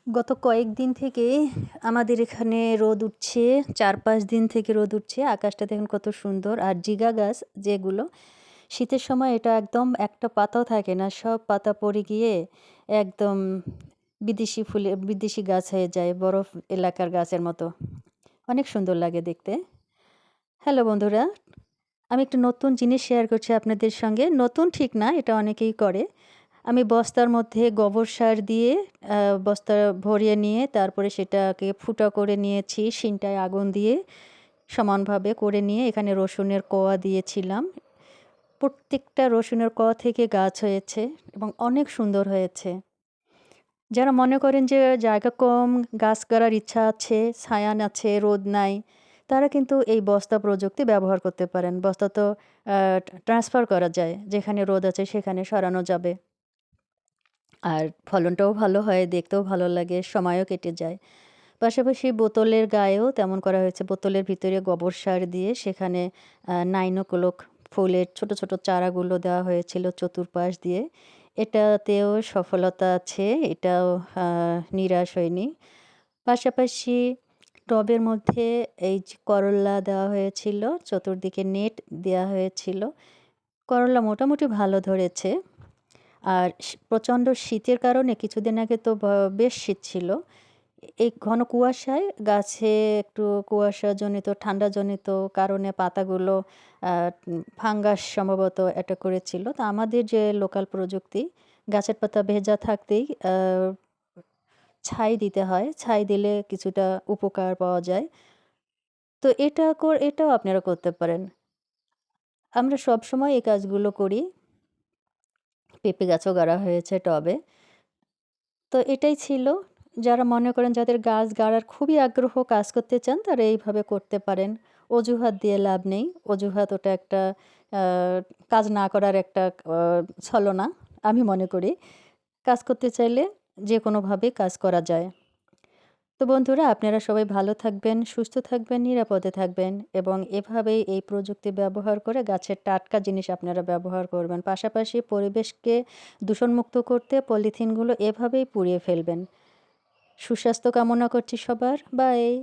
গত কয়েকদিন থেকে আমাদের এখানে রোদ উঠছে। ৪-৫ দিন থেকে রোদ উঠছে। আকাশটা দেখুন কত সুন্দর। আর জিগা গাছ যেগুলো, শীতের সময় এটা একদম একটা পাতাও থাকে না। সব পাতা পড়ে গিয়ে একদম বিদেশি গাছ হয়ে যায়, বরফ এলাকার গাছের মতো। অনেক সুন্দর লাগে দেখতে। হ্যালো বন্ধুরা, আমি একটা নতুন জিনিস শেয়ার করছি আপনাদের সঙ্গে। নতুন ঠিক না, এটা অনেকেই করে। আমি বস্তার মধ্যে গোবর সার দিয়ে বস্তা ভরিয়ে নিয়ে তারপরে সেটাকে ফুটো করে নিয়েছি। শিনটায় আগুন দিয়ে সমানভাবে করে নিয়ে এখানে রসুনের কোয়া দিয়েছিলাম। প্রত্যেকটা রসুনের কোয়া থেকে গাছ হয়েছে এবং অনেক সুন্দর হয়েছে। যারা মনে করেন যে জায়গা কম, গাছ করার ইচ্ছা আছে, ছায়া আছে, রোদ নাই, তারা কিন্তু এই বস্তা প্রযুক্তি ব্যবহার করতে পারেন। বস্তা তো ট্রান্সফার করা যায়, যেখানে রোদ আছে সেখানে সরানো যাবে। আর ফলনটাও ভালো হয়, দেখতেও ভালো লাগে, সময়ও কেটে যায়। পাশাপাশি বোতলের গায়েও তেমন করা হয়েছে। বোতলের ভিতরে গোবর সার দিয়ে সেখানে 9 o'clock ফুলের ছোট, ছোট চারাগুলো দেওয়া হয়েছিল চতুর্পাশ দিয়ে। এটাতেও সফলতা আছে, এটাও নিরাশ হয়নি। পাশাপাশি টবের মধ্যে এই যে করল্লা দেওয়া হয়েছিল, চতুর্দিকে নেট দেওয়া হয়েছিল। করল্লা মোটামুটি ভালো ধরেছে। আর প্রচণ্ড শীতের কারণে কিছুদিন আগে তো বেশ শীত ছিল। এই ঘন কুয়াশায় গাছে একটু কুয়াশাজনিত ঠান্ডাজনিত কারণে পাতাগুলো ফাঙ্গাস সম্ভবত অ্যাটাক করেছিল। তো আমাদের যে লোকাল প্রযুক্তি, গাছের পাতা ভেজা থাকতেই ছাই দিতে হয়। ছাই দিলে কিছুটা উপকার পাওয়া যায়। তো এটাও আপনারা করতে পারেন। আমরা সবসময় এই কাজগুলো করি। পেঁপে গাছও গাড়া হয়েছে টবে। তো এটাই ছিল। যারা মনে করেন যাদের গাছ গাড়ার খুবই আগ্রহ, কাজ করতে চান, তারা এইভাবে করতে পারেন। অজুহাত দিয়ে লাভ নেই। অজুহাত ওটা একটা আ কাজ না করার একটা আ ছলনা আমি মনে করি। কাজ করতে চাইলে যেকোনোভাবে কাজ করা যায়। তো বন্ধুরা, আপনারা সবাই ভালো থাকবেন, সুস্থ থাকবেন, নিরাপদে থাকবেন এবং এভাবেই এই প্রযুক্তি ব্যবহার করে গাছের টাটকা জিনিস আপনারা ব্যবহার করবেন। পাশাপাশি পরিবেশকে দূষণমুক্ত করতে পলিথিনগুলো এভাবেই পুড়িয়ে ফেলবেন। সুস্বাস্থ্য কামনা করছি সবার। বাই।